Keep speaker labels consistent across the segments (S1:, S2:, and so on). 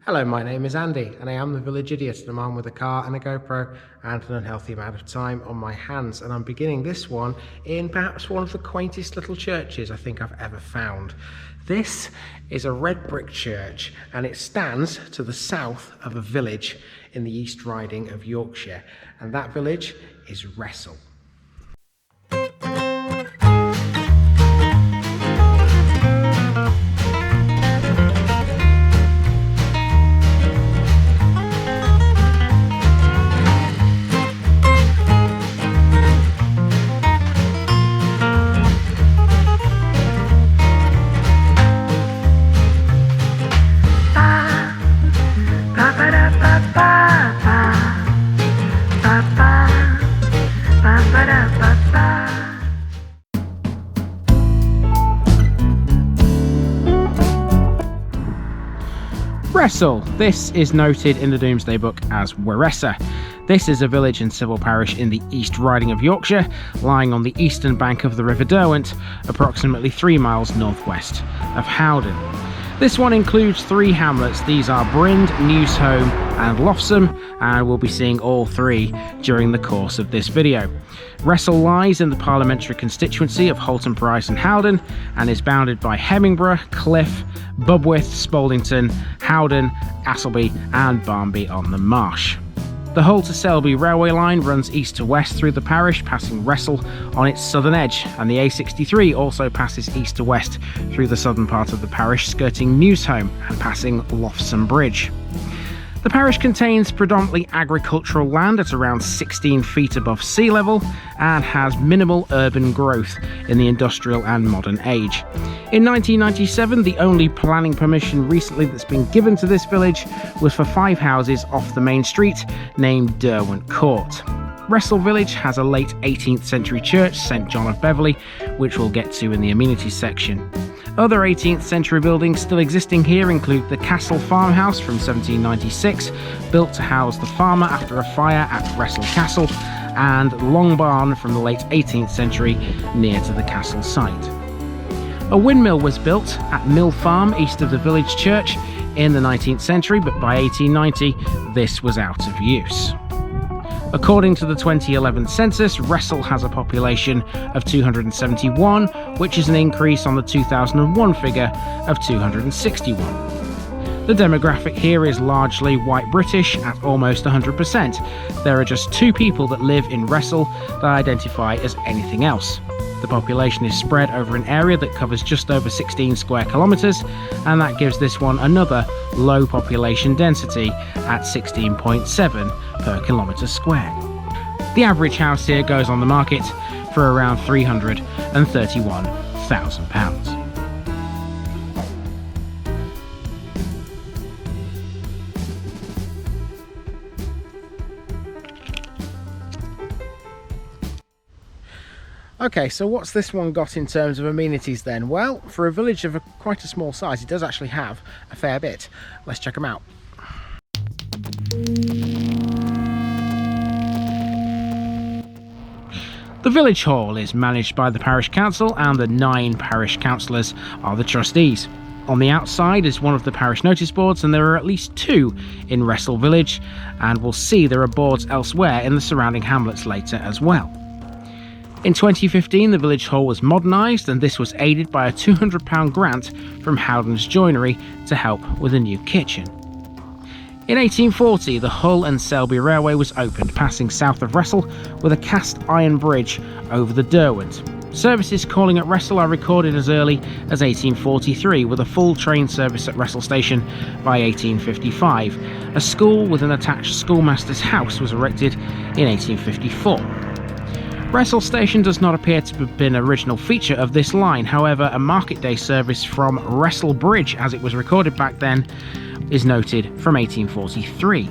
S1: Hello, my name is Andy and I am the village idiot, and I'm on with a car and a GoPro and an unhealthy amount of time on my hands, and I'm beginning this one in perhaps one of the quaintest little churches I think I've ever found. This is a red brick church and it stands to the south of a village in the East Riding of Yorkshire, and that village is Wressle. Wressle. This is noted in the Domesday Book as Wressle. This is a village and civil parish in the East Riding of Yorkshire, lying on the eastern bank of the River Derwent, approximately 3 miles northwest of Howden. This one includes 3 hamlets. These are Brind, Newsholme and Loftsome, and we'll be seeing all 3 during the course of this video. Wressle lies in the parliamentary constituency of Holton, Parish and Howden, and is bounded by Hemmingborough, Cliff, Bubwith, Spaldington, Howden, Appleby and Barnby on the Marsh. The Hull to Selby Railway line runs east to west through the parish, passing Wressle on its southern edge, and the A63 also passes east to west through the southern part of the parish, skirting Newsholme and passing Loftsome Bridge. The parish contains predominantly agricultural land at around 16 feet above sea level and has minimal urban growth in the industrial and modern age. In 1997, the only planning permission recently that's been given to this village was for 5 houses off the main street named Derwent Court. Wressle village has a late 18th century church, St. John of Beverley, which we'll get to in the amenities section. Other 18th century buildings still existing here include the Castle Farmhouse from 1796, built to house the farmer after a fire at Wresle Castle, and Long Barn from the late 18th century near to the castle site. A windmill was built at Mill Farm east of the village church in the 19th century, but by 1890 this was out of use. According to the 2011 census, Wressle has a population of 271, which is an increase on the 2001 figure of 261. The demographic here is largely white British at almost 100%. There are just 2 people that live in Wressle that identify as anything else. The population is spread over an area that covers just over 16 square kilometres, and that gives this one another low population density at 16.7 per kilometre squared. The average house here goes on the market for around £331,000. Okay, so what's this one got in terms of amenities then? Well, for a village of quite a small size, it does actually have a fair bit. Let's check them out. The village hall is managed by the parish council, and the 9 parish councillors are the trustees. On the outside is one of the parish notice boards, and there are at least 2 in Wressle village, and we'll see there are boards elsewhere in the surrounding hamlets later as well. In 2015, the village hall was modernised, and this was aided by a £200 grant from Howden's Joinery to help with a new kitchen. In 1840, the Hull and Selby Railway was opened, passing south of Wressle with a cast iron bridge over the Derwent. Services calling at Wressle are recorded as early as 1843, with a full train service at Wressle station by 1855. A school with an attached schoolmaster's house was erected in 1854. Wressle station does not appear to have been an original feature of this line. However, a market day service from Wrestle Bridge, as it was recorded back then, is noted from 1843.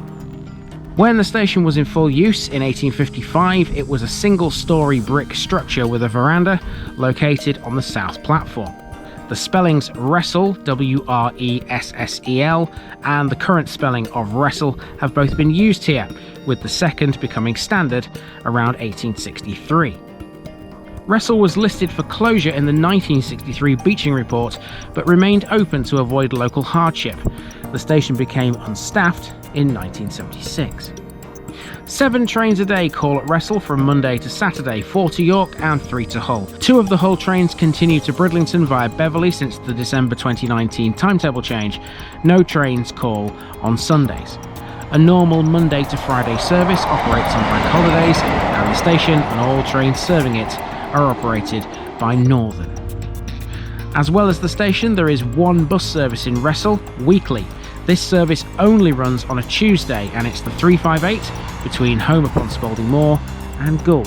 S1: When the station was in full use in 1855, it was a single-storey brick structure with a veranda located on the south platform. The spellings Wressle, W-R-E-S-S-E-L, and the current spelling of Wrestle have both been used here, with the second becoming standard around 1863. Wressle was listed for closure in the 1963 Beeching report, but remained open to avoid local hardship. The station became unstaffed in 1976. 7 trains a day call at Wressle from Monday to Saturday, 4 to York and 3 to Hull. 2 of the Hull trains continue to Bridlington via Beverley since the December 2019 timetable change. No trains call on Sundays. A normal Monday to Friday service operates on bank holidays, and the station and all trains serving it are operated by Northern. As well as the station, there is 1 bus service in Wressle weekly. This service only runs on a Tuesday, and it's the 358 between Home upon Spalding Moor and Goole.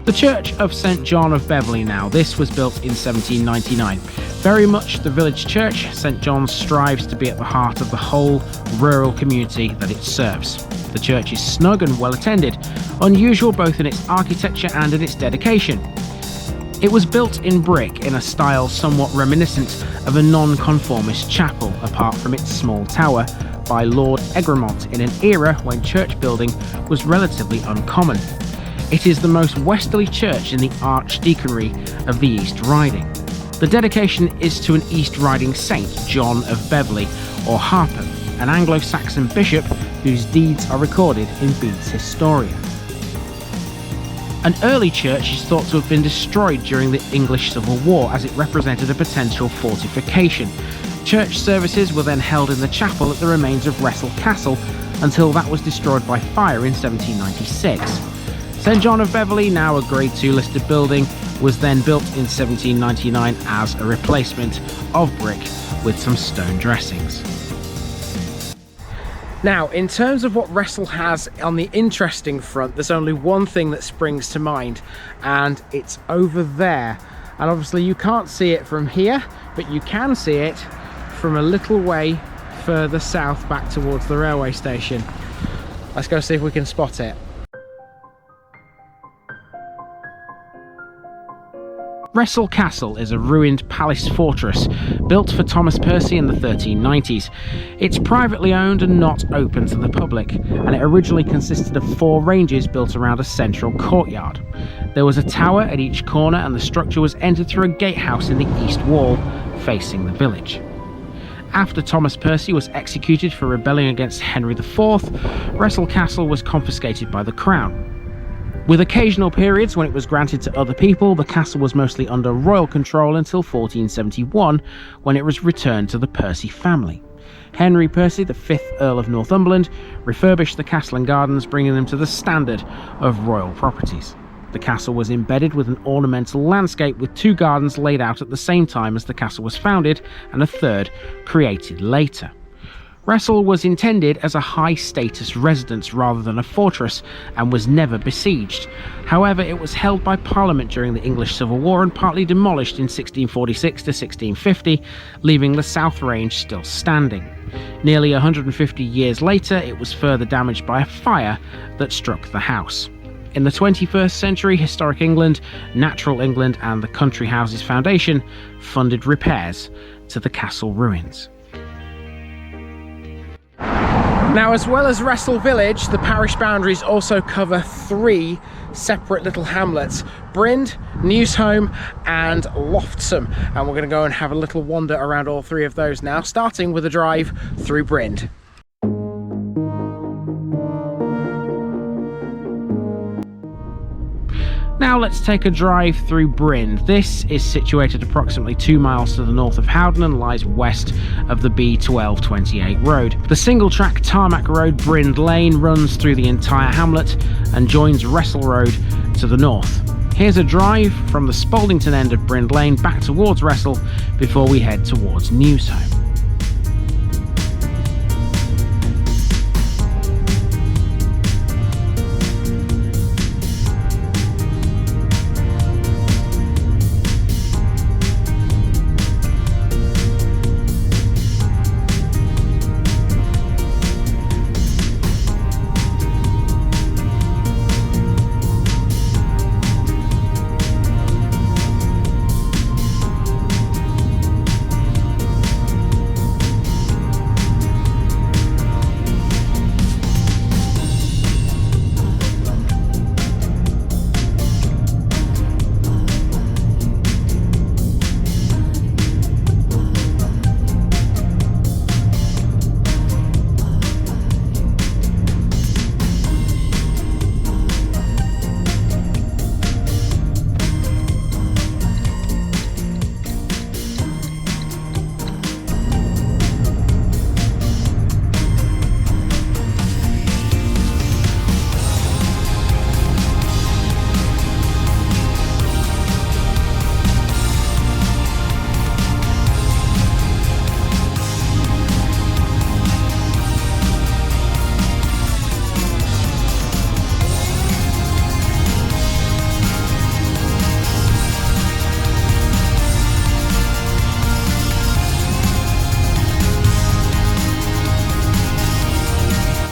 S1: The Church of St John of Beverley now. This was built in 1799. Very much the village church, St John's strives to be at the heart of the whole rural community that it serves. The church is snug and well attended, unusual both in its architecture and in its dedication. It was built in brick in a style somewhat reminiscent of a non-conformist chapel, apart from its small tower, by Lord Egremont in an era when church building was relatively uncommon. It is the most westerly church in the Archdeaconry of the East Riding. The dedication is to an East Riding saint, John of Beverley, or Harper, an Anglo-Saxon bishop whose deeds are recorded in Bede's Historia. An early church is thought to have been destroyed during the English Civil War, as it represented a potential fortification. Church services were then held in the chapel at the remains of Wresle Castle until that was destroyed by fire in 1796. St John of Beverley, now a Grade 2 listed building, was then built in 1799 as a replacement of brick with some stone dressings. Now, in terms of what Wressle has on the interesting front, there's only one thing that springs to mind, and it's over there. And obviously you can't see it from here, but you can see it from a little way further south back towards the railway station. Let's go see if we can spot it. Wresle Castle is a ruined palace fortress built for Thomas Percy in the 1390s. It's privately owned and not open to the public, and it originally consisted of 4 ranges built around a central courtyard. There was a tower at each corner, and the structure was entered through a gatehouse in the east wall facing the village. After Thomas Percy was executed for rebelling against Henry IV, Wresle Castle was confiscated by the Crown. With occasional periods when it was granted to other people, the castle was mostly under royal control until 1471, when it was returned to the Percy family. Henry Percy, the 5th Earl of Northumberland, refurbished the castle and gardens, bringing them to the standard of royal properties. The castle was embedded with an ornamental landscape with 2 gardens laid out at the same time as the castle was founded, and a 3rd created later. Wressle was intended as a high-status residence rather than a fortress, and was never besieged. However, it was held by Parliament during the English Civil War and partly demolished in 1646 to 1650, leaving the South Range still standing. Nearly 150 years later, it was further damaged by a fire that struck the house. In the 21st century, Historic England, Natural England and the Country Houses Foundation funded repairs to the castle ruins. Now, as well as Wrestle village, the parish boundaries also cover 3 separate little hamlets: Brind, Newsholme and Loftsome, and we're going to go and have a little wander around all 3 of those now, starting with a drive through Brind. Now let's take a drive through Brind. This is situated approximately 2 miles to the north of Howden and lies west of the B1228 road. The single-track tarmac road Brind Lane runs through the entire hamlet and joins Wrestle Road to the north. Here's a drive from the Spaldington end of Brind Lane back towards Wrestle before we head towards Newsholme.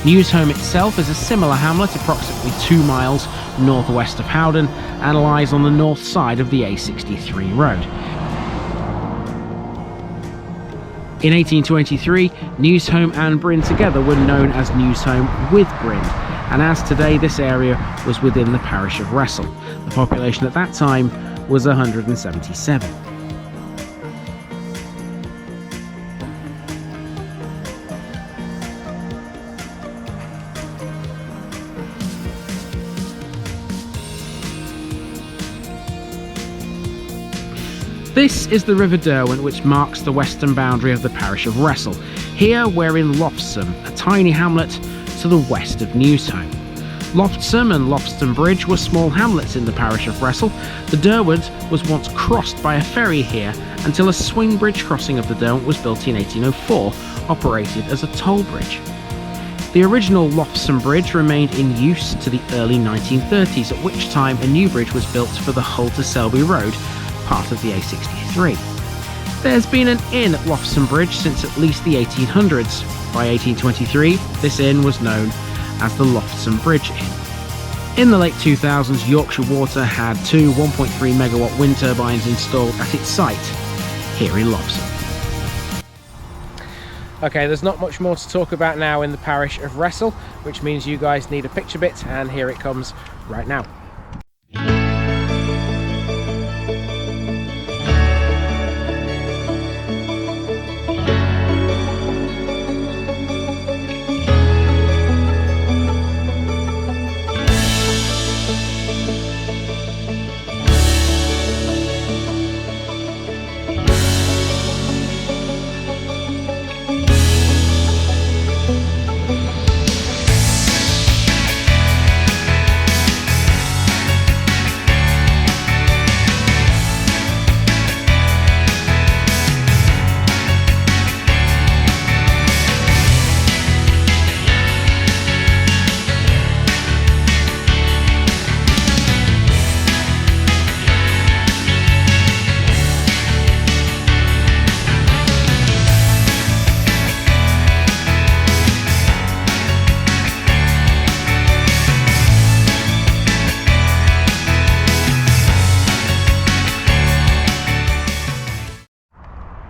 S1: Newsholme itself is a similar hamlet, approximately 2 miles northwest of Howden, and lies on the north side of the A63 road. In 1823, Newsholme and Bryn together were known as Newsholme with Brind, and as today this area was within the parish of Wressle. The population at that time was 177. This is the River Derwent, which marks the western boundary of the parish of Wressle. Here we're in Loftsome, a tiny hamlet to the west of Newsholme. Loftsome and Loftsome Bridge were small hamlets in the parish of Wressle. The Derwent was once crossed by a ferry here until a swing bridge crossing of the Derwent was built in 1804, operated as a toll bridge. The original Loftsome Bridge remained in use to the early 1930s, at which time a new bridge was built for the Hull to Selby Road, part of the A63. There's been an inn at Loftsome Bridge since at least the 1800s. By 1823, this inn was known as the Loftsome Bridge Inn. In the late 2000s, Yorkshire Water had 2 1.3 megawatt wind turbines installed at its site here in Loftsome. Okay, there's not much more to talk about now in the parish of Wressle, which means you guys need a picture bit, and here it comes right now.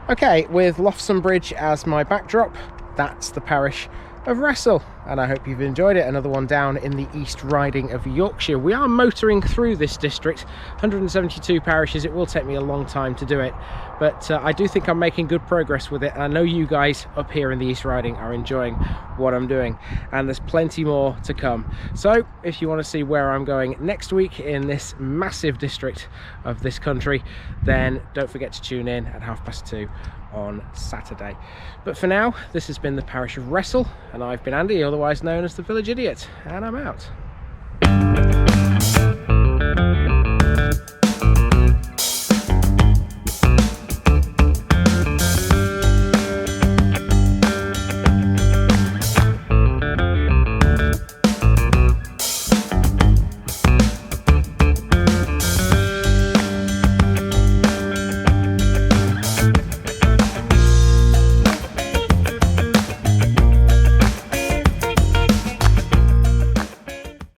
S1: Okay, with Loftsome Bridge as my backdrop, that's the parish of Wressle, and I hope you've enjoyed it. Another one down in the East Riding of Yorkshire. We are motoring through this district, 172 parishes. It will take me a long time to do it, but I do think I'm making good progress with it, and I know you guys up here in the East Riding are enjoying what I'm doing, and there's plenty more to come. So if you want to see where I'm going next week in this massive district of this country, then don't forget to tune in at 2:30 on Saturday. But for now, this has been the parish of Wressle, and I've been Andy, otherwise known as the Village Idiot, and I'm out.